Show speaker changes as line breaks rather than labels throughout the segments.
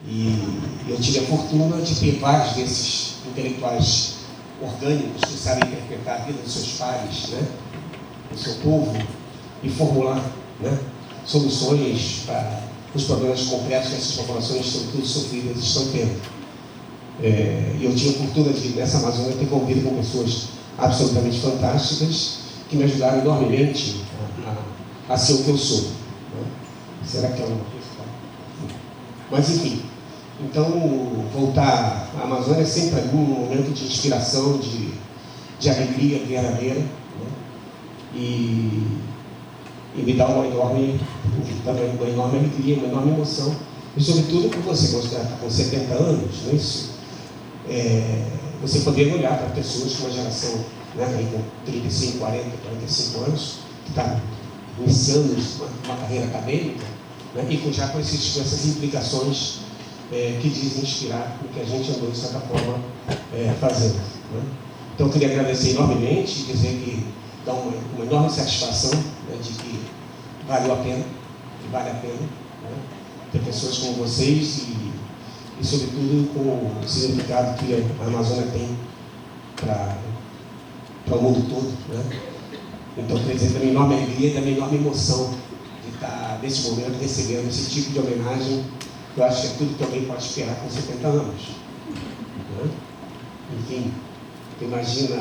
E eu tive a fortuna de ter vários desses intelectuais orgânicos que sabem interpretar a vida dos seus pares, né, do seu povo, e formular, né, soluções para os problemas concretos que essas populações, sobretudo sofridas, estão tendo. E eu tive a fortuna de, nessa Amazônia, ter convivido com pessoas absolutamente fantásticas que me ajudaram enormemente a ser o que eu sou. Né? Será que é uma coisa? Mas, enfim, então, voltar à Amazônia é sempre para mim um momento de inspiração, de alegria verdadeira, né? E me dá uma enorme alegria, uma enorme emoção. E, sobretudo, por você estar com 70 anos, não é isso? Você poder olhar para pessoas de uma geração, né, com 35, 40, 45 anos, que está iniciando uma carreira acadêmica, né, e já com essas implicações que dizem inspirar o que a gente andou, de certa forma, fazendo. Né? Então, eu queria agradecer enormemente e dizer que dá uma enorme satisfação, né, de que valeu a pena, que vale a pena, né, ter pessoas como vocês e, sobretudo, com o significado que a Amazônia tem para o mundo todo. Né? Então, quer dizer, da minha enorme alegria, da minha enorme emoção de estar, nesse momento, recebendo esse tipo de homenagem, que eu acho que é tudo que alguém pode esperar com 70 anos. Né? Enfim, imagina,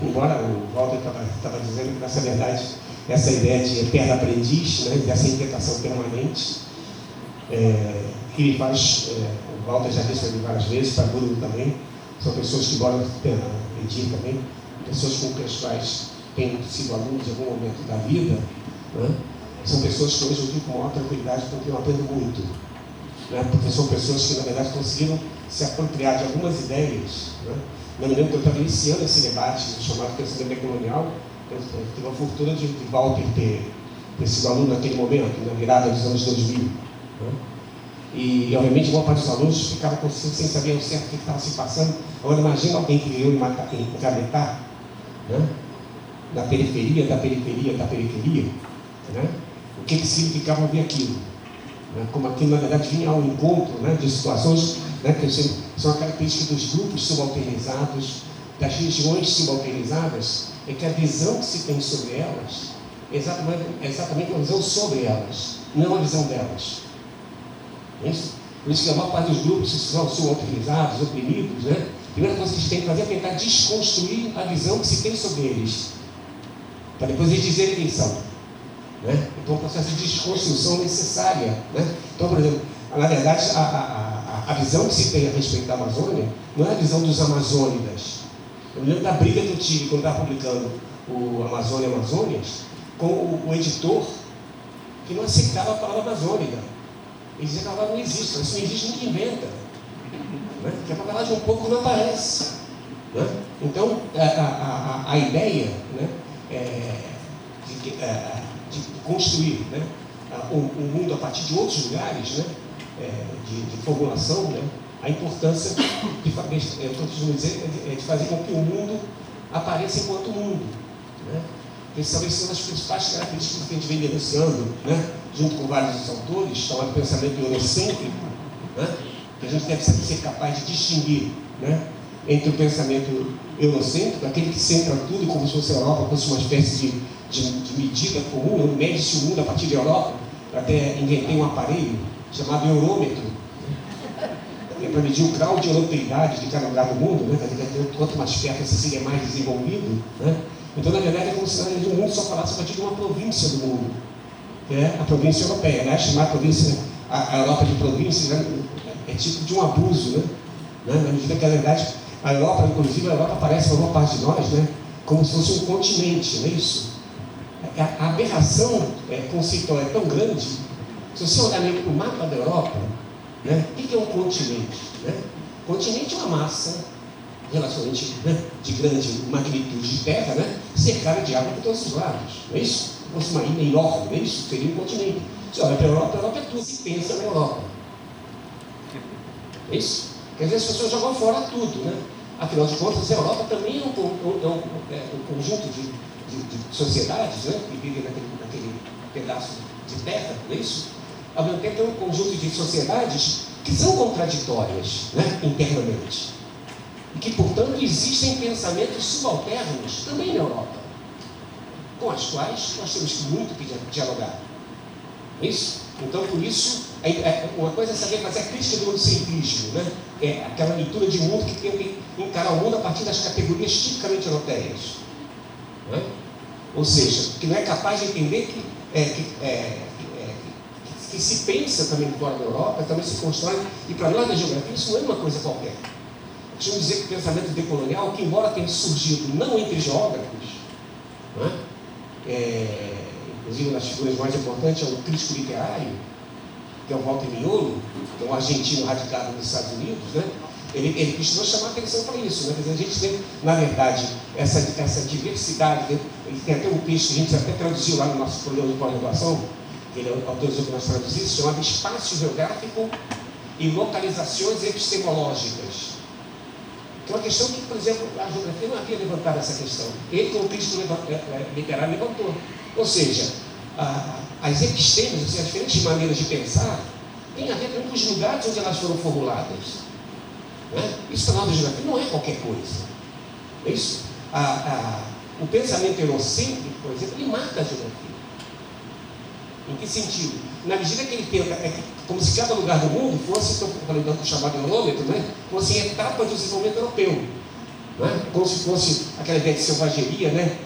embora o Walter estava dizendo que, nessa verdade, essa ideia de eterno aprendiz, né, dessa inquietação permanente, que me faz, o Walter já disse várias vezes, para Bruno também, são pessoas que, embora Edir também, pessoas com as quais têm sido alunos em algum momento da vida, né, são pessoas que hoje eu digo com maior tranquilidade porque eu aprendo muito, né, porque são pessoas que, na verdade, conseguiram se apropriar de algumas ideias. Né. Eu me lembro que eu estava iniciando esse debate chamado pensamento colonial. Eu tive a fortuna de Walter ter sido aluno naquele momento, na virada dos anos 2000. Né? E, obviamente, boa parte dos alunos ficava sem saber ao certo o que estava se passando. Agora, imagina alguém que veio encabetar, né, na periferia da periferia da periferia, né, o que significava ouvir aquilo. Né? Como aquilo, na verdade, vinha ao encontro, né, de situações, né, que são a característica dos grupos subalternizados, das regiões subalternizadas, é que a visão que se tem sobre elas é exatamente uma visão sobre elas, não é uma visão delas. É isso? Por isso que a maior parte dos grupos que são subalternizados, oprimidos, né, a primeira coisa que eles têm que fazer é tentar desconstruir a visão que se tem sobre eles, para depois eles dizerem quem são. Né? Então, é um processo de desconstrução necessária. Né? Então, por exemplo, na verdade, a visão que se tem a respeito da Amazônia não é a visão dos amazônidas. Eu me lembro da briga que eu tive quando estava publicando o Amazônias com o editor, que não aceitava a palavra amazônica. Ele dizia que a palavra não existe, isso não existe, ninguém inventa. Né? Que a palavra de um pouco não aparece. Né? Então, a ideia, né, de construir, né, um mundo a partir de outros lugares, né, de formulação, né, a importância de fazer com que o mundo apareça enquanto mundo. Né? Essas são as principais características que a gente vem denunciando, né, junto com vários autores, chamado pensamento eurocêntrico, né, que a gente deve ser capaz de distinguir, né, entre o pensamento eurocêntrico, aquele que centra tudo como se fosse a Europa, fosse uma espécie de medida comum, eu mede-se o mundo a partir da Europa. Eu até inventei um aparelho chamado eurômetro, para medir o grau de europeidade de cada lugar do mundo, né? Quanto mais perto você seria mais desenvolvido. Né? Então, na verdade, é como se o mundo só falasse a partir de uma província do mundo, que é a província europeia. Né? Chamar a Europa de província, né, é tipo de um abuso, né? Na medida que, na verdade, a Europa, inclusive, a Europa parece para uma parte de nós, né, como se fosse um continente, não é isso? A aberração conceitual é tão grande, se você olhar para o mapa da Europa, né, o que é um continente? Né? Continente é uma massa relativamente, né, de grande magnitude de terra, né, cercada de água por todos os lados, não é isso? Se fosse uma ilha enorme, não é isso? Seria um continente. Você olha para a Europa é tudo, se pensa na Europa. É isso? Quer dizer, as pessoas jogam fora tudo, né? Afinal de contas, a Europa também é um conjunto de sociedades, né, que vivem naquele pedaço de terra, não é isso? ao mesmo tempo, tem um conjunto de sociedades que são contraditórias, né, internamente. E que, portanto, existem pensamentos subalternos também na Europa, com as quais nós temos muito que dialogar. Isso? Então, por isso, uma coisa é saber fazer a crítica do eurocentrismo, né? É aquela leitura de mundo que tenta encarar o mundo a partir das categorias tipicamente europeias. Né? Ou seja, que não é capaz de entender que se pensa também fora da Europa, também se constrói, e para lá da geografia isso não é uma coisa qualquer. Deixa eu dizer que o pensamento decolonial, que embora tenha surgido não entre geógrafos, né? Inclusive, uma das figuras mais importantes é o crítico literário, que é o Walter Mignolo, que é um argentino radicado nos Estados Unidos, né? Ele precisou chamar a atenção para isso, né? Quer dizer, a gente tem, na verdade, essa diversidade, né? Ele tem até um texto que a gente até traduziu lá no nosso programa de pós-graduação, que ele autorizou que nós traduzíssemos, chamado Espaço Geográfico e Localizações Epistemológicas. Que é uma questão que, por exemplo, a geografia não havia levantado essa questão. Ele, como crítico literário, levantou. Ou seja, as epistêmias, ou seja, as diferentes maneiras de pensar, têm a ver também com os lugares onde elas foram formuladas. Né? Isso para nós da geografia não é qualquer coisa. É isso? O pensamento eurocêntrico, por exemplo, ele mata a geografia. Em que sentido? Na medida que ele tenta, como se cada lugar do mundo fosse, eu falei do chamado eurômetro, né? Fosse etapas do desenvolvimento europeu. Né? Como se fosse aquela ideia de selvageria, né?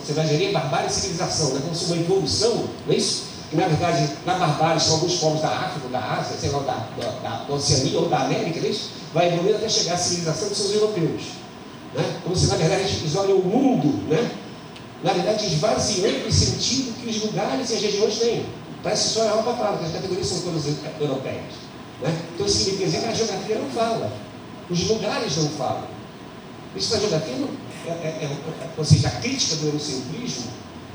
Selvageria, barbárie e civilização, né? Como se uma evolução, não é isso? Que na verdade, na barbárie são alguns povos da África, da Ásia, sei lá, da Oceania ou da América, não é isso? Vai evoluindo até chegar à civilização que são os europeus. Né? Como se na verdade eles olham o mundo, né? Na verdade esvaziando o sentido que os lugares e as regiões têm. Parece só a Europa fala, que as categorias são todas europeias. Né? Então isso significa dizer que a geografia não fala. Os lugares não falam. Isso na geografia não. Ou seja, a crítica do eurocentrismo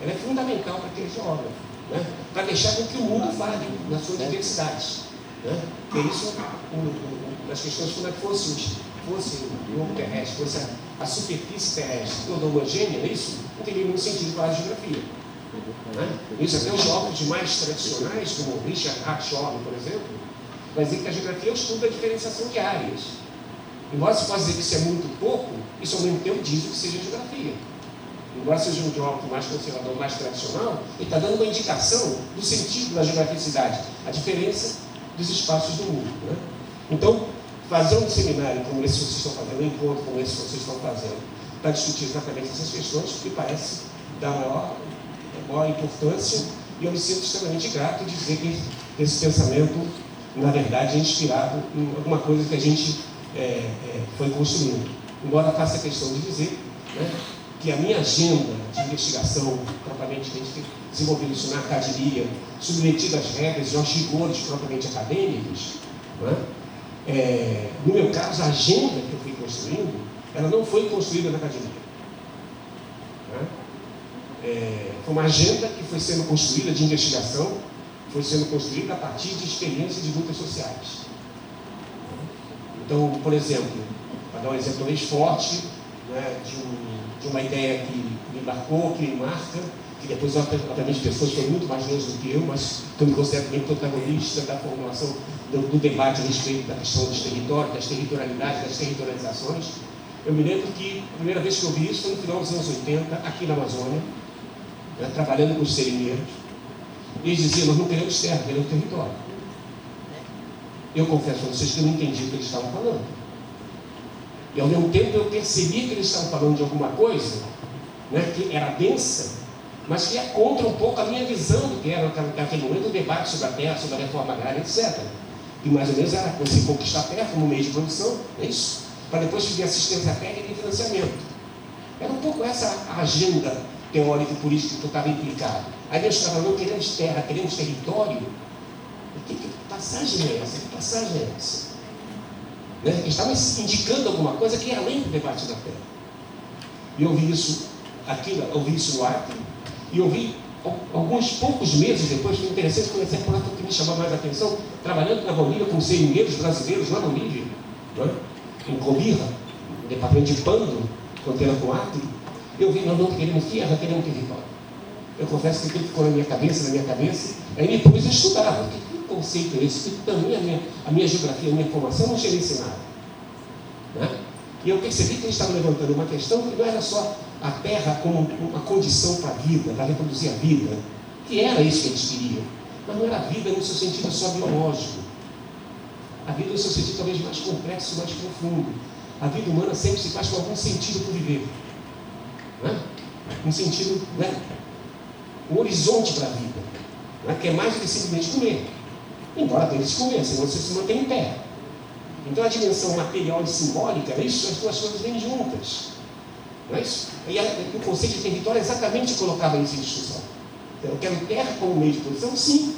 ela é fundamental para aquele geógrafo, né? Para deixar com que o mundo fale nas suas diversidades. Né? Que isso, as questões fundamentais fosse o globo terrestre, fosse a superfície terrestre toda homogênea, isso não teria nenhum sentido para a geografia. Né? Isso até os geógrafos mais tradicionais, como Richard Hartshorne, por exemplo, vai dizer que a geografia é o estudo da diferenciação de áreas. Embora se possa dizer que isso é muito pouco, isso ao mesmo tempo diz o que seja geografia. Embora seja um geógrafo mais conservador, mais tradicional, ele está dando uma indicação do sentido da geograficidade, a diferença dos espaços do mundo. Né? Então, fazer um seminário como esse que vocês estão fazendo, um encontro como esse que vocês estão fazendo, para discutir exatamente essas questões, que parece dar maior importância, e eu me sinto extremamente grato de dizer que esse pensamento, na verdade, é inspirado em alguma coisa que a gente foi construindo. Embora faça a questão de dizer, né, que a minha agenda de investigação, propriamente desenvolvendo isso na academia, submetida às regras e aos rigores propriamente acadêmicos, né, no meu caso, a agenda que eu fui construindo, ela não foi construída na academia. Né? Foi uma agenda que foi sendo construída de investigação, foi sendo construída a partir de experiências de lutas sociais. Então, por exemplo, para dar um exemplo mais forte, né, de uma ideia que me marcou, que me marca, que depois, obviamente, pessoas foram muito mais longe do que eu, mas que eu me considero também protagonista da formulação do debate a respeito da questão dos territórios, das territorialidades, das territorializações. Eu me lembro que a primeira vez que eu vi isso foi no final dos anos 80, aqui na Amazônia, né, trabalhando com os seringueiros. Eles diziam: nós não queremos terra, queremos território. Eu confesso a vocês que eu não entendi o que eles estavam falando. E ao mesmo tempo eu percebi que eles estavam falando de alguma coisa, né, que era densa, mas que ia contra um pouco a minha visão do que era naquele momento o debate sobre a terra, sobre a reforma agrária, etc. E mais ou menos era você conquistar a terra como meio de produção, é isso, para depois pedir assistência técnica e financiamento. Era um pouco essa a agenda teórica e política que eu estava implicado. Aí eles estavam falando: não queremos terra, queremos território. Que passagem é essa? Que passagem é essa? Né? Eles estavam indicando alguma coisa que é além do debate da terra. E eu ouvi isso aqui, ouvi isso no Acre, e ouvi alguns poucos meses depois, foi interessante, comecei a falar o que me chamou mais a atenção, trabalhando na Bolívia com seringueiros brasileiros na Bolívia, né? Em Cobija, no departamento de Pando, fronteira com o Acre. Eu vi: nós não queremos terra, queremos território. Eu confesso que aquilo ficou na minha cabeça, aí me pus a estudar. Que conceito é esse? Que também a minha geografia, a minha formação não tinha ensinado. Né? E eu percebi que eles estavam levantando uma questão que não era só a Terra como uma condição para a vida, para reproduzir a vida, que era isso que eles queriam, mas não era a vida no seu sentido só biológico. A vida no seu sentido talvez mais complexo, mais profundo. A vida humana sempre se faz com algum sentido por viver. Né? Um sentido, né? Um horizonte para a vida, né? Que é mais do que simplesmente comer. Embora tenha que comer, senão você se mantém em pé. Então a dimensão material e simbólica, é isso, as duas coisas vêm juntas. Não é isso? E o conceito de território exatamente colocava isso em discussão. Eu quero terra como meio de produção, sim.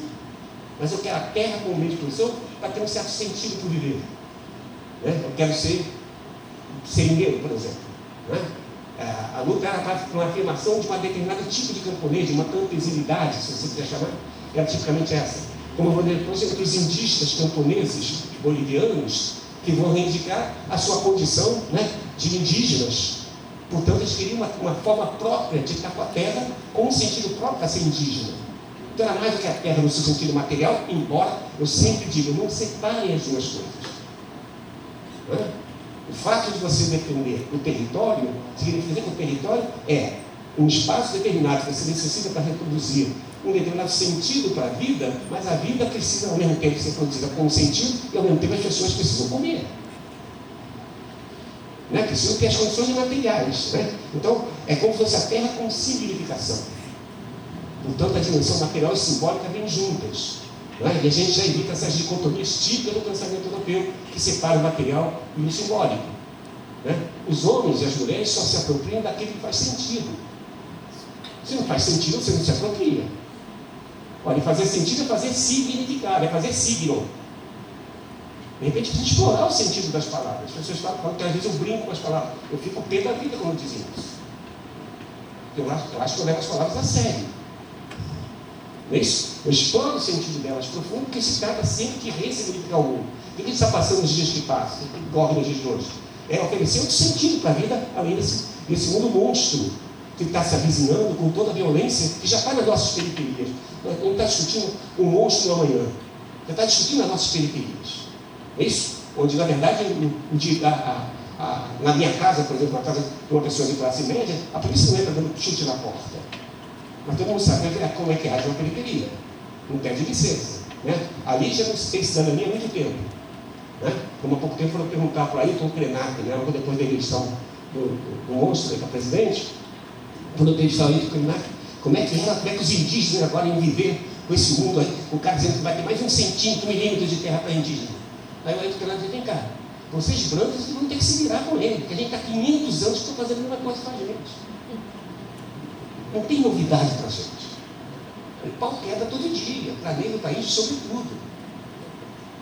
Mas eu quero a terra como meio de produção para ter um certo sentido para viver. Né? Eu quero ser seringueiro, por exemplo. Né? A luta era para uma afirmação de um determinado tipo de camponês, de uma campesindade, se você quiser chamar, era tipicamente essa. Como eu vou dizer, por exemplo, os indígenas camponeses bolivianos, que vão reivindicar a sua condição, né, de indígenas. Portanto, eles queriam uma forma própria de estar com a terra, com um sentido próprio para ser indígena. Então, era mais do que a terra no seu sentido material, embora eu sempre digo, não separem as duas coisas. Né? O fato de você defender o território, significa que o território é um espaço determinado que você necessita para reproduzir um determinado sentido para a vida, mas a vida precisa ao mesmo tempo ser produzida com um sentido e ao mesmo tempo as pessoas precisam comer. Né? Precisam ter as condições materiais. Né? Então, é como se fosse a terra com significação. Portanto, a dimensão material e simbólica vêm juntas. Né? E a gente já evita essas dicotomias típicas do pensamento europeu, que separam o material e o simbólico. Né? Os homens e as mulheres só se apropriam daquilo que faz sentido. Se não faz sentido, você não se apropria. Olha, fazer sentido é fazer significado, é fazer signo. De repente, tem que explorar o sentido das palavras. As pessoas falam que às vezes eu brinco com as palavras. Eu fico pé da vida quando dizem isso. Eu acho que eu levo as palavras a sério. Não é isso? Eu exploro o sentido delas profundo, porque se trata sempre de ressignificar o mundo. O que a gente está passando nos dias que passam, que corre nos dias de hoje? É oferecer outro sentido para a vida, além desse mundo monstro que está se avizinhando com toda a violência que já está nas nossas periferias. Não está discutindo o monstro do amanhã. Já está discutindo as nossas periferias. É isso? Onde, na verdade, na minha casa, por exemplo, na casa de uma pessoa de classe média, a polícia não entra dando chute na porta. Mas todo mundo sabe como é que age uma periferia. Não pede licença. Né? Ali já não se tem cidadania há muito tempo. Né? Como há pouco tempo foram perguntar para Ayrton Krenak, né? Logo depois da eleição do monstro para presidente, quando eu entrevistava Ayrton Krenak, como é que os indígenas agora iam viver com esse mundo aí? O cara dizendo que vai ter mais 1 centímetro, 1 milímetro de terra para indígena. Aí o Ayrton Krenak dizia, vem cá, vocês brancos vão ter que se virar com ele, porque a gente está 500 anos que estão fazendo a mesma coisa com a gente. Não tem novidade para a gente. O pau queda todo dia, para negro está isso sobretudo.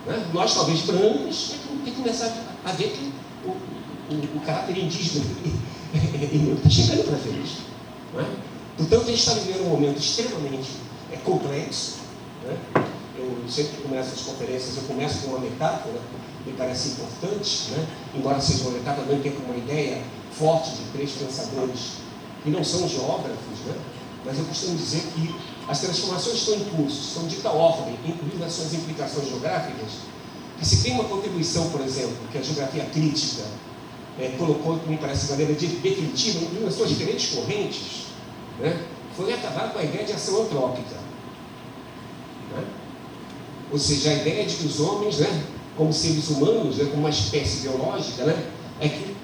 Né? Nós, talvez brancos, temos que começar a ver que o caráter indígena está chegando para a gente. Né? Portanto, a gente está vivendo um momento extremamente complexo. Né? Eu sempre que começo as conferências, eu começo com uma metáfora, me parece importante, né? Embora seja uma metáfora, também tenha uma ideia forte de 3 pensadores que não são geógrafos, né? Mas eu costumo dizer que as transformações estão em curso, estão de tal ordem, incluindo nas suas implicações geográficas, que se tem uma contribuição, por exemplo, que a geografia crítica colocou, que me parece de maneira definitiva, incluindo as suas diferentes correntes, né? Foi acabar com a ideia de ação antrópica. Né? Ou seja, a ideia de que os homens, né, como seres humanos, né, como uma espécie biológica, né, é que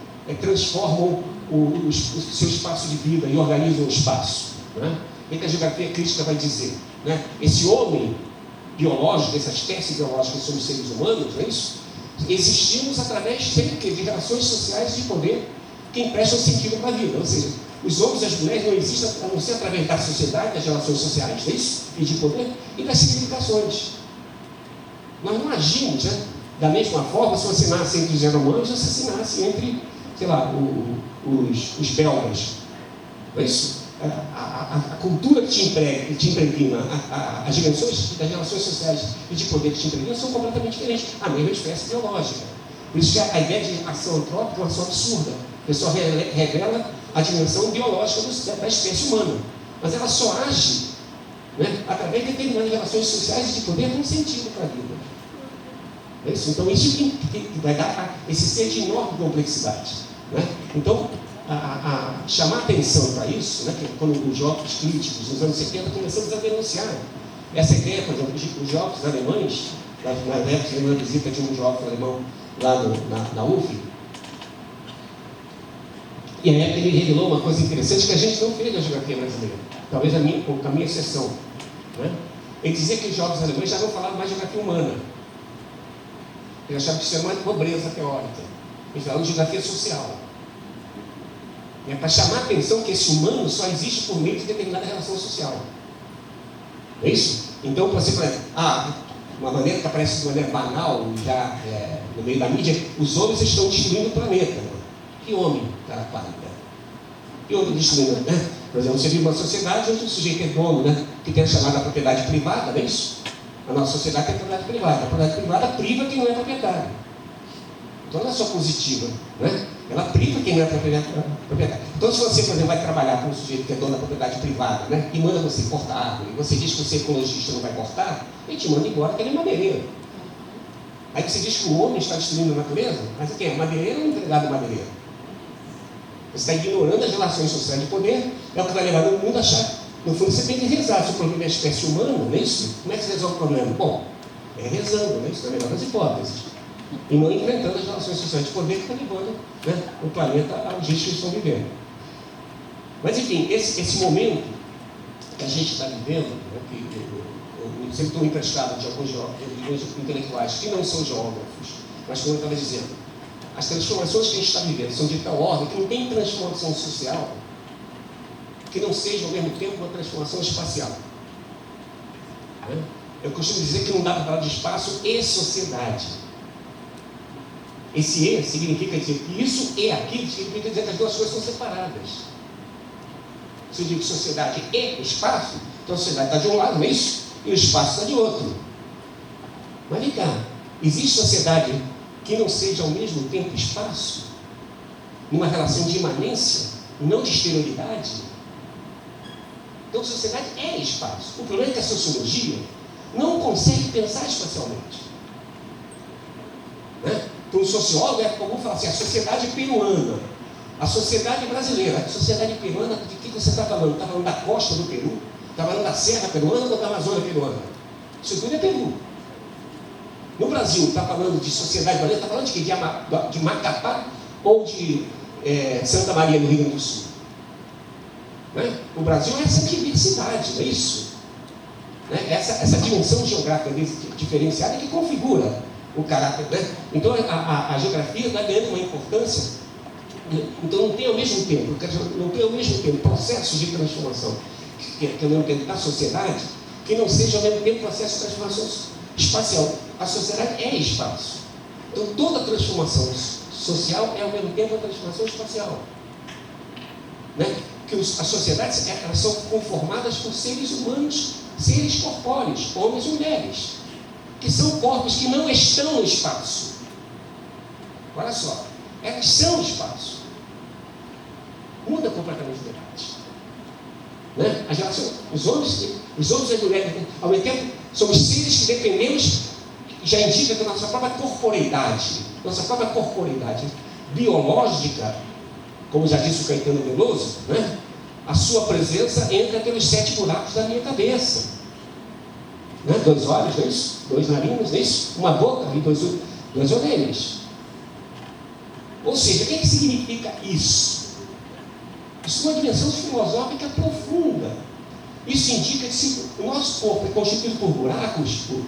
transformam o seu espaço de vida e organizam o espaço. Né? O que a geografia crítica vai dizer? Né? Esse homem biológico, essa espécie biológica que somos seres humanos, não é isso? Existimos através sempre de relações sociais de poder que emprestam sentido para a vida. Ou seja, os homens e as mulheres não existem a não ser através da sociedade, das relações sociais, não é isso? E de poder, e das significações. Nós não agimos, né, da mesma forma se você nasce entre os germanos ou se você nasce entre, sei lá, os belgas. Não é isso? A cultura que te impregna, as dimensões das relações sociais e de poder que te impregnam são completamente diferentes, a mesma espécie biológica. Por isso que a ideia de ação antrópica é uma ação absurda. Ele só revela a dimensão biológica da espécie humana. mas ela só age, né, através de determinadas relações sociais de poder com sentido para a vida. É isso? Então, isso que vai dar esse ser de enorme complexidade. Né? Então, chamar atenção para isso, né, que quando os jovens críticos, nos anos 70, começamos a denunciar essa ideia, por exemplo, os jovens alemães, na época de uma visita de um jovem alemão lá na UF, e aí ele revelou uma coisa interessante que a gente não fez na geografia brasileira, talvez a minha exceção. Né? Ele dizia que os jovens alemães já não falavam mais de geografia humana. Eles achavam que isso era uma pobreza teórica. Eles falavam de geografia social. É para chamar a atenção que esse humano só existe por meio de determinada relação social. É isso? Então, você fala, uma maneira que aparece de maneira banal, já no meio da mídia, os homens estão destruindo o planeta. Que homem, cara pálida? Que homem destruindo, né? Por exemplo, você vive uma sociedade onde o sujeito é dono, né? Que tem a chamada propriedade privada, não é isso? A nossa sociedade tem propriedade privada. A propriedade privada priva quem não é proprietário. Então não é só positiva, né? Ela priva quem não é proprietário. Então, se você, por exemplo, vai trabalhar com um sujeito que é dono da propriedade privada, né? E manda você cortar árvore, e você diz que você é ecologista não vai cortar, ele te manda embora porque ele é madeireiro. Aí você diz que o homem está destruindo a natureza, mas quem é madeireiro ou empregado madeireiro? Você está ignorando as relações sociais de poder, é o que vai levar o mundo a achar. No fundo, você tem que rezar. Se o problema é a espécie humana, não é isso? Como é que você resolve o problema? Bom, é rezando, não é isso? Na melhor das hipóteses. E não enfrentando as relações sociais de poder que estão levando, né, o planeta aos riscos que estão vivendo. Mas, enfim, esse momento que a gente está vivendo, né, que eu sempre estou emprestado de alguns intelectuais que não são geógrafos, mas como eu estava dizendo, as transformações que a gente está vivendo são de tal ordem que não tem transformação social que não seja ao mesmo tempo uma transformação espacial. Né? Eu costumo dizer que não dá para falar de espaço e sociedade. Esse E significa dizer que isso e aquilo significa dizer que as duas coisas são separadas. Se eu digo sociedade e espaço, então a sociedade está de um lado, não é isso? E o espaço está de outro. Mas vem cá, existe sociedade que não seja ao mesmo tempo espaço? Numa relação de imanência, não de exterioridade? Então, sociedade é espaço. O problema é que a sociologia não consegue pensar espacialmente. Né? Então, o sociólogo é comum falar assim, a sociedade peruana, a sociedade brasileira. A sociedade peruana, de que você está falando? Está falando da costa do Peru? Está falando da serra peruana ou da Amazônia peruana? Isso tudo é Peru. No Brasil, está falando de sociedade brasileira, está falando de quê? De Macapá ou de Santa Maria, no Rio Grande do Sul? Né? O Brasil é essa diversidade, não é isso? Né? Essa dimensão geográfica diferenciada que configura o caráter. Né? Então, a geografia está ganhando uma importância. Então, não tem ao mesmo tempo processos de transformação que ao mesmo tempo da sociedade, que não seja ao mesmo tempo processo de transformação espacial. A sociedade é espaço. Então, toda transformação social é ao mesmo tempo a transformação espacial. Né? Que as sociedades elas são conformadas por seres humanos, seres corpóreos, homens e mulheres, que são corpos que não estão no espaço. Olha só, elas são espaço. Muda completamente o debate. Né? As relações, os homens e as mulheres, ao mesmo tempo, somos seres que dependemos, já indica que a nossa própria corporeidade biológica, como já disse o Caetano Veloso, né? A sua presença entra pelos 7 buracos da minha cabeça. Né? 2 olhos, não é isso? 2 narinas, não é isso? Uma boca e 2 orelhas. Ou seja, o que significa isso? Isso é uma dimensão filosófica profunda. Isso indica que se o nosso corpo é constituído por buracos, por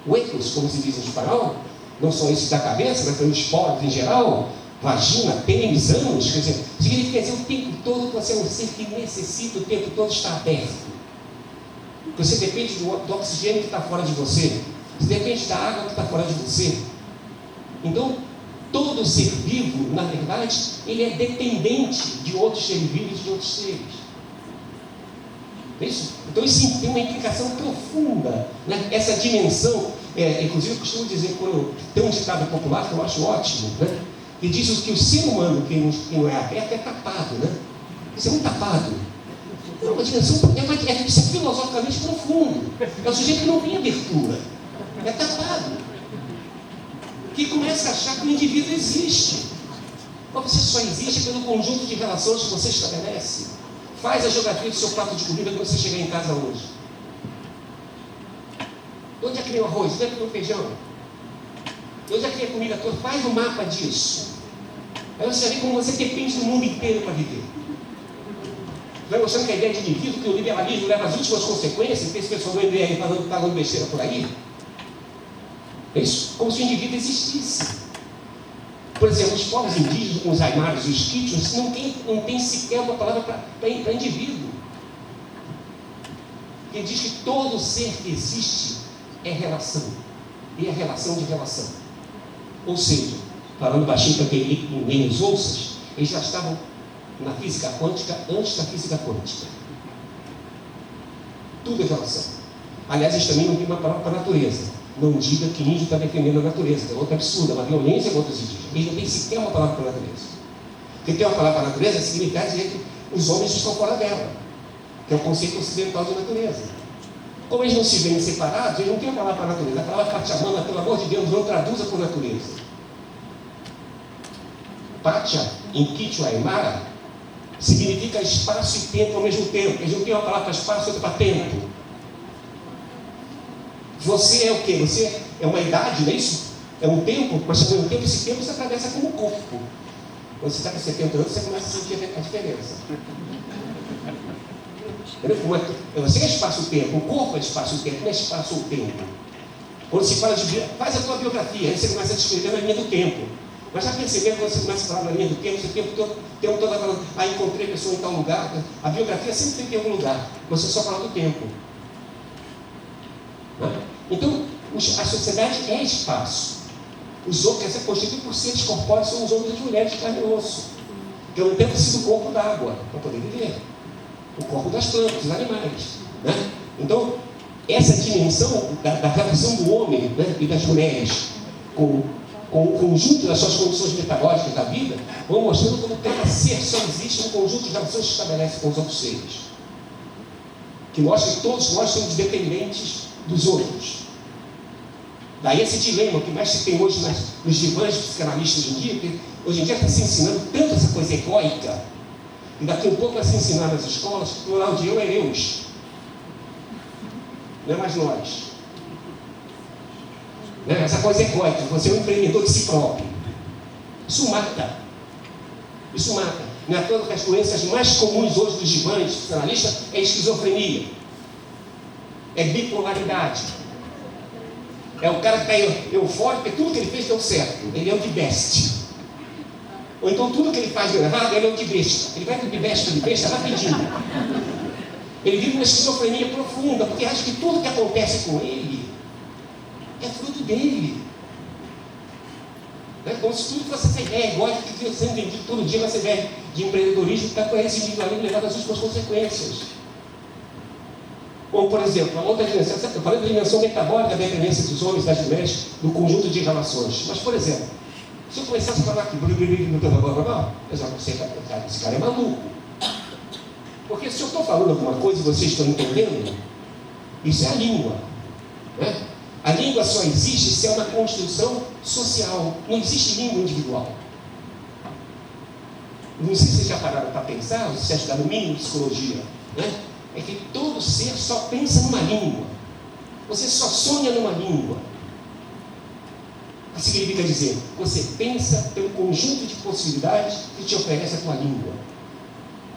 huecos, como se diz em espanhol, não só esses da cabeça, mas também os poros em geral, vagina, pênis, ânus, quer dizer, significa dizer o tempo todo que você é um ser que necessita o tempo todo estar aberto. Você depende do oxigênio que está fora de você, você depende da água que está fora de você. Então, todo ser vivo, na verdade, ele é dependente de outros seres vivos e de outros seres. É isso? Então, isso tem uma implicação profunda, né? Essa dimensão, inclusive eu costumo dizer, quando tem um ditado popular que eu acho ótimo, né? Que diz que o ser humano que não é aberto é tapado, né? Isso é muito tapado. É uma dimensão, isso é filosoficamente profundo. É o sujeito que não tem abertura, é tapado, que começa a achar que o indivíduo existe. Mas você só existe pelo conjunto de relações que você estabelece. Faz a geografia do seu prato de comida quando você chegar em casa hoje. De onde é que vem o arroz? De onde é que vem o feijão? De onde é que vem a comida toda? Faz um mapa disso. Aí você vai ver como você depende do mundo inteiro para viver. Vai mostrando que a ideia de indivíduo, que o liberalismo leva as últimas consequências, que esse pessoal do MBR está falando besteira por aí. É isso, como se o indivíduo existisse. Por exemplo, os povos indígenas, os aimaras e os quichus, não tem sequer uma palavra para indivíduo. Ele diz que todo ser que existe é relação. E é relação de relação. Ou seja, falando baixinho para que ninguém os ouça, eles já estavam na física quântica antes da física quântica. Tudo é relação. Aliás, eles também não têm uma palavra para a natureza. Não diga que índio está defendendo a natureza, é outra absurda, uma violência contra os indígenas. Eles não têm sequer uma palavra para a natureza. Porque ter uma palavra para a natureza significa dizer que os homens estão fora dela, que é o conceito ocidental de natureza. Como eles não se veem separados, eles não têm uma palavra para a natureza. A palavra Pachamama, pelo amor de Deus, não traduza por natureza. Pacha, em Quichua Aymara, significa espaço e tempo ao mesmo tempo. Eles não têm uma palavra para espaço e outra para tempo. Você é o quê? Você é uma idade, não é isso? É um tempo, mas ao mesmo tempo, esse tempo você atravessa como corpo. Quando você está com 70 anos, você começa a sentir a diferença. Você é espaço-tempo, o corpo é espaço-tempo, não é espaço-tempo. Quando se fala de faz a tua biografia, aí você começa a descrever na linha do tempo. Mas já percebeu que quando você começa a falar na linha do tempo, você tem o tempo todo falando, encontrei a pessoa em tal lugar. A biografia sempre tem que ter algum lugar, você só fala do tempo. Então, a sociedade é espaço. Os homens que se constituem por seres corpóreos são os homens e as mulheres de carne e osso. Que não tem sido o corpo d'água para poder viver. O corpo das plantas, dos animais. Né? Então, essa dimensão da relação do homem, né, e das mulheres com o conjunto das suas condições metabólicas da vida, vão mostrando como cada ser só existe no conjunto de relações que se estabelece com os outros seres. Que mostra que todos nós somos dependentes dos outros. Daí esse dilema que mais se tem hoje nos divãs psicanalistas hoje em dia, porque hoje em dia está se ensinando tanto essa coisa egóica, e daqui a um pouco vai se ensinar nas escolas que o plural de eu é eus, não é mais nós. Né? Essa coisa egóica, você é um empreendedor de si próprio. Isso mata. Isso mata. Não é à toa que as doenças mais comuns hoje dos divãs psicanalistas é esquizofrenia, é bipolaridade. É o cara que está eufórico, porque tudo que ele fez deu certo. Ele é o de best. Ou então tudo que ele faz deu errado, ele é o de besta. Ele vai de besta rapidinho. Ele vive uma esquizofrenia profunda, porque acha que tudo que acontece com ele é fruto dele. É como se tudo fosse essa ideia egóica que fica sendo vendido todo dia nessa ideia de empreendedorismo que está com esse individualismo levado às últimas consequências. Como, por exemplo, a outra dimensão, eu falei da dimensão metabólica da dependência dos homens e das mulheres do conjunto de relações. Mas, por exemplo, se eu começasse a falar aqui, eu já sei que esse cara é maluco. Porque se eu estou falando alguma coisa e vocês estão entendendo, isso é a língua. Né? A língua só existe se é uma construção social. Não existe língua individual. Não sei se vocês já pararam para pensar, ou se vocês estudaram no mínimo de psicologia, né? É que todo ser só pensa numa língua. Você só sonha numa língua. O que significa dizer? Você pensa pelo conjunto de possibilidades que te oferece a tua língua.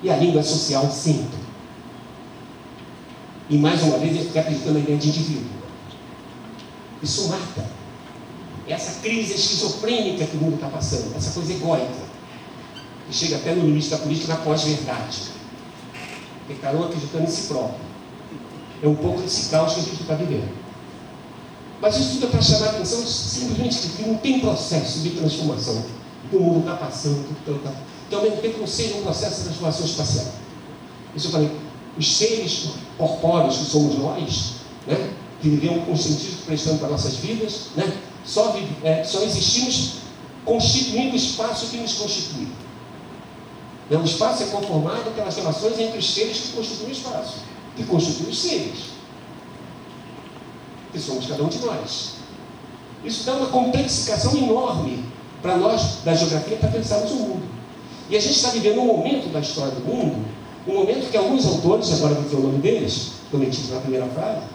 E a língua é social sempre. E mais uma vez, ele fica acreditando na ideia de indivíduo. Isso mata. Essa crise esquizofrênica que o mundo está passando, essa coisa egóica, que chega até no limite da política na pós-verdade. Porque cada um acreditando em si próprio. É um pouco desse caos que a gente está vivendo. Mas isso tudo é para chamar a atenção simplesmente que não tem processo de transformação que o mundo está passando, que ao mesmo tempo não seja um processo de transformação espacial. Isso eu falei, os seres corpóreos que somos nós, né, que vivemos com o sentido prestando para nossas vidas, né, só existimos constituindo o espaço que nos constitui. O espaço é conformado pelas relações entre os seres que constituem o espaço, que constituem os seres, que somos cada um de nós. Isso dá uma complexificação enorme para nós, da geografia, para pensarmos o mundo. E a gente está vivendo um momento da história do mundo, um momento que alguns autores, agora vou dizer o nome deles, prometido na primeira frase,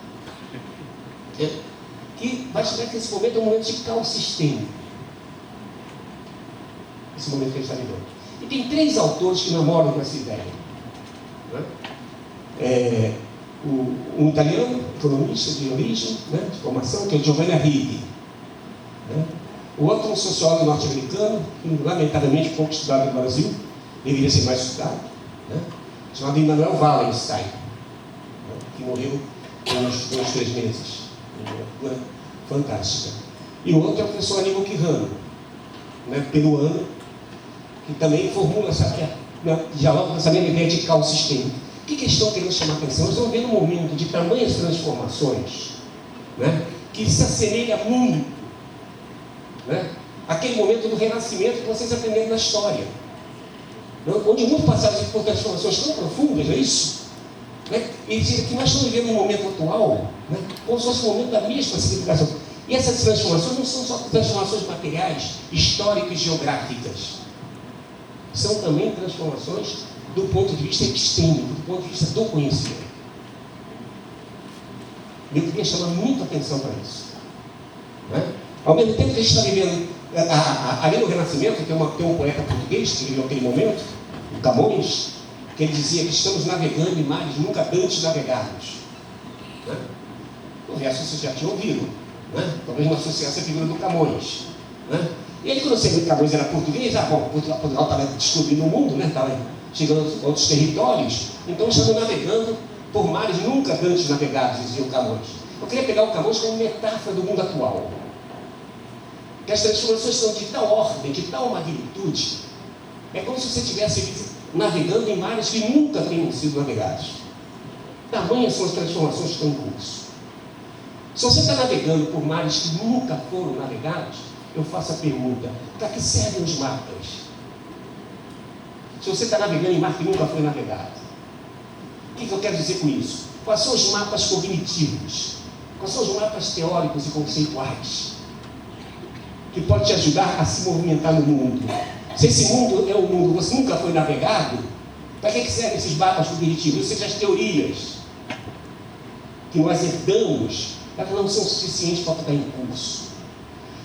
que vai chegar que esse momento é um momento de caos sistêmico. Esse momento que a gente está vivendo. E tem 3 autores que namoram com essa ideia. Um italiano, economista de origem, de formação, que é o Giovanni Arrighi. O outro, um sociólogo norte-americano, lamentavelmente pouco estudado no Brasil, deveria ser mais estudado, chamado Immanuel Wallenstein, que morreu há uns 2-3 meses. Uma figura fantástica. E o outro é o professor Aníbal Quijano, peruano, que também formula dialoga com essa mesma ideia de caos sistêmico. O que eles estão querendo chamar a atenção? Nós estamos vendo um momento de tamanhas transformações, que se assemelha muito àquele momento do renascimento que vocês aprenderam na história, onde o mundo passava por transformações tão profundas, é isso? E dizer que nós estamos vivendo um momento atual, como se fosse um momento da mesma significação. E essas transformações não são só transformações materiais, históricas e geográficas. São também transformações do ponto de vista epistêmico, do ponto de vista do conhecimento. Eu queria chamar muita atenção para isso. Ao mesmo tempo que a gente está vivendo, ali no Renascimento, tem um poeta português que viveu aquele momento, o Camões, que ele dizia que estamos navegando em mares nunca antes navegados. O resto vocês já tinham ouvido. Talvez não associasse a figura do Camões. E ele, quando eu sei que o Camões era português, Portugal estava descobrindo o mundo, estava chegando a outros territórios, então estamos navegando por mares nunca antes navegados, dizia o Camões. Eu queria pegar o Camões como metáfora do mundo atual. Que as transformações são de tal ordem, de tal magnitude, é como se você estivesse navegando em mares que nunca tenham sido navegados. Tamanhas são as transformações que estão em curso. Se você está navegando por mares que nunca foram navegados, eu faço a pergunta: para que servem os mapas? Se você está navegando em mar que nunca foi navegado, o que eu quero dizer com isso? Quais são os mapas cognitivos? Quais são os mapas teóricos e conceituais que podem te ajudar a se movimentar no mundo? Se esse mundo é um mundo que você nunca foi navegado, para que servem esses mapas cognitivos? Ou seja, as teorias que nós herdamos, elas não são suficientes para estar em curso.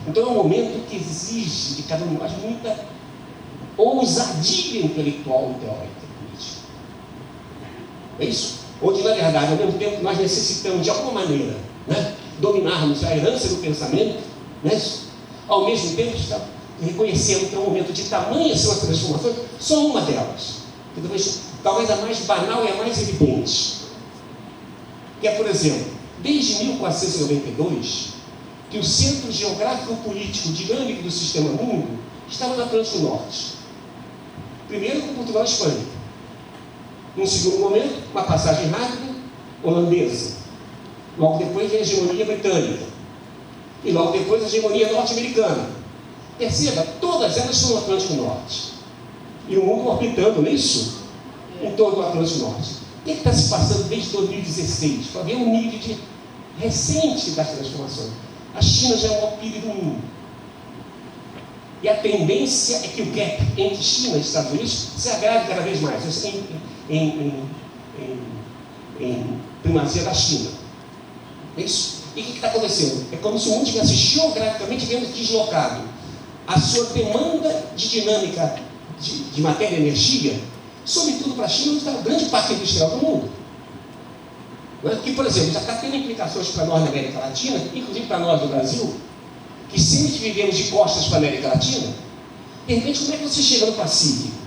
Então é um momento que exige de cada um de nós muita ousadia intelectual e teórica política. É isso? Onde, na verdade, ao mesmo tempo, nós necessitamos, de alguma maneira, dominarmos a herança do pensamento, ao mesmo tempo, reconhecendo que é um momento de tamanhas são as transformações, só uma delas, que talvez a mais banal e a mais evidente, que é, por exemplo, desde 1492, que o centro geográfico político dinâmico do sistema mundo estava no Atlântico Norte. Primeiro com Portugal e Espanha. Num segundo momento, uma passagem rápida holandesa. Logo depois vem a hegemonia britânica. E logo depois a hegemonia norte-americana. Perceba, todas elas são no Atlântico Norte. E o mundo orbitando, não é isso? Em torno do Atlântico Norte. O que está se passando desde 2016? Para ver um nível recente das transformações. A China já é o maior PIB do mundo. E a tendência é que o gap entre China e Estados Unidos se agrave cada vez mais. Isso em primazia da China. É isso? E o que está acontecendo? É como se o mundo tivesse geograficamente deslocado. A sua demanda de dinâmica de matéria e energia, sobretudo para a China, onde está a grande parte industrial do mundo. Que, por exemplo, já está tendo implicações para nós na América Latina, inclusive para nós do Brasil, que sempre vivemos de costas para a América Latina. De repente, como é que você chega no Pacífico?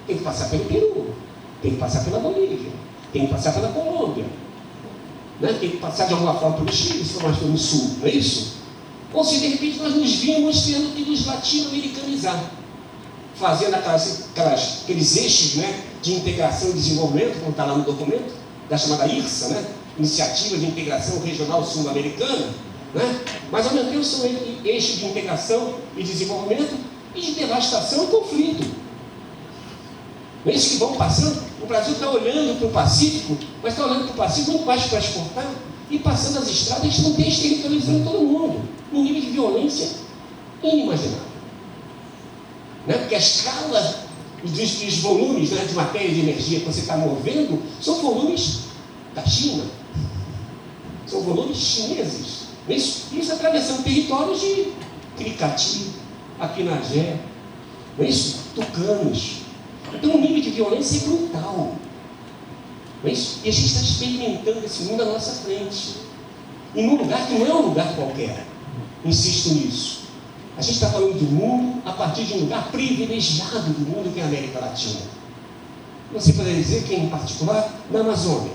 Tem que passar pelo Peru, tem que passar pela Bolívia, tem que passar pela Colômbia, tem que passar de alguma forma pelo Chile, se for mais pelo sul, não é isso? Ou se de repente nós nos vimos tendo que nos latino-americanizar, fazendo aqueles eixos de integração e desenvolvimento, como está lá no documento, da chamada IRSA, Iniciativa de Integração Regional Sul-Americana, mas ao mesmo tempo são eixos de integração e desenvolvimento e de devastação e conflito. Não é isso que vão passando? O Brasil está olhando para o Pacífico, mas está olhando para o Pacífico muito mais para exportar, e passando as estradas, a gente não tem territorializando todo mundo, num nível de violência inimaginável. Né? Porque a escala dos volumes, né, de matéria e de energia que você está movendo são volumes da China, são volumes chineses. Isso atravessando territórios de Cricati, Aquinagé, não é isso? Tucanos. Então o nível de violência é brutal. Não é isso? E a gente está experimentando esse mundo à nossa frente. E num lugar que não é um lugar qualquer. Insisto nisso. A gente está falando do mundo a partir de um lugar privilegiado do mundo, que é a América Latina. Você poderia dizer que, em particular, na Amazônia.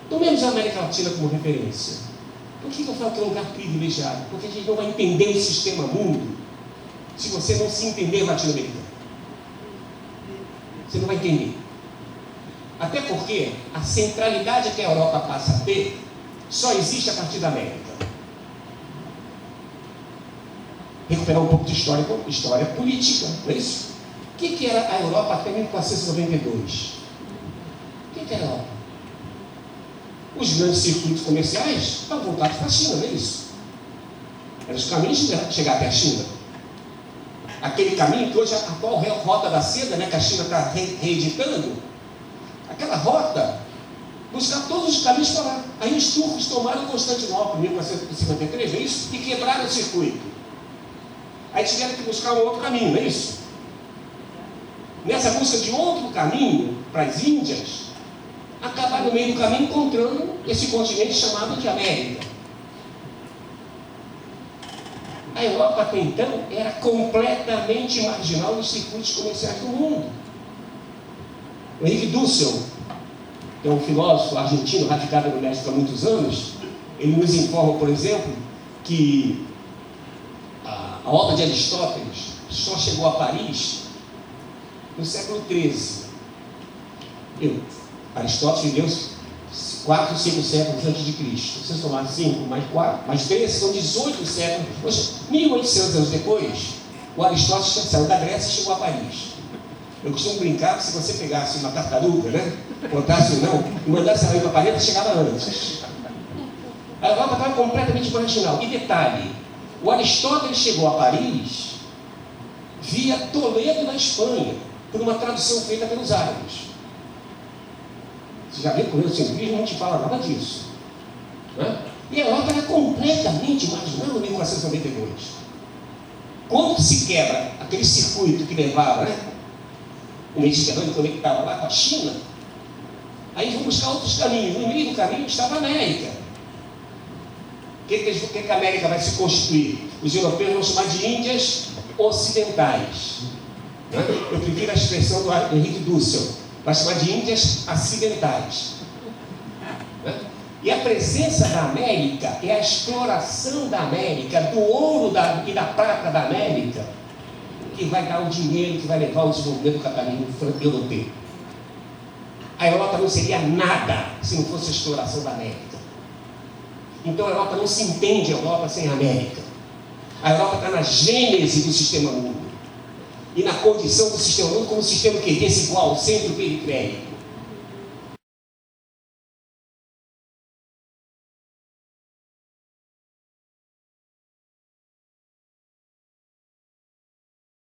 Tomemos a América Latina como referência. Por que eu falo que é um lugar privilegiado? Porque a gente não vai entender o sistema mundo se você não se entender latino-americano. Você não vai entender. Até porque a centralidade que a Europa passa a ter só existe a partir da América. Recuperar um pouco de história política, não é isso? O que era a Europa até 1492? O que era a Europa? Os grandes circuitos comerciais estavam voltados para a China, não é isso? Eram os caminhos de chegar até a China. Aquele caminho que hoje é a atual rota da seda, né, que a China está reeditando, aquela rota buscar todos os caminhos para lá. Aí os turcos tomaram Constantinopla em 1453, não é isso? E quebraram o circuito. Aí tiveram que buscar um outro caminho, não é isso? Nessa busca de outro caminho para as Índias, acabaram no meio do caminho encontrando esse continente chamado de América. A Europa até então era completamente marginal nos circuitos comerciais do mundo. O Henrique Dussel, que é um filósofo argentino radicado no México há muitos anos, ele nos informa, por exemplo, que a obra de Aristóteles só chegou a Paris no século XIII. Aristóteles viveu 4, 5 séculos antes de Cristo. Se você somar 5 mais 4, mais 13, são 18 séculos. Poxa, 1800 anos depois, o Aristóteles saiu da Grécia e chegou a Paris. Eu costumo brincar que se você pegasse uma tartaruga, né, botasse um não, e mandasse ela ir para Paris, chegava antes. A Europa estava completamente marginal. E detalhe, o Aristóteles chegou a Paris via Toledo, na Espanha, por uma tradução feita pelos árabes. Você já viu que o eurocentrismo não te fala nada disso, né? E a Europa era completamente marginal em 1492. Quando se quebra aquele circuito que levava, né, o Mediterrâneo conectava lá com a China, aí vão buscar outros caminhos. No meio do caminho estava a América. O que a América vai se constituir? Os europeus vão chamar de Índias Ocidentais, né? Eu prefiro a expressão do Henrique Dussel, vai chamar de Índias Acidentais, né? E a presença da América é a exploração da América, do ouro e da prata da América, que vai dar o dinheiro que vai levar ao desenvolvimento do capitalismo europeu. A Europa não seria nada se não fosse a exploração da América. Então a Europa não se entende a Europa sem a América. A Europa está na gênese do sistema mundo. E na condição do sistema mundo como um sistema que é desigual, centro-periférico.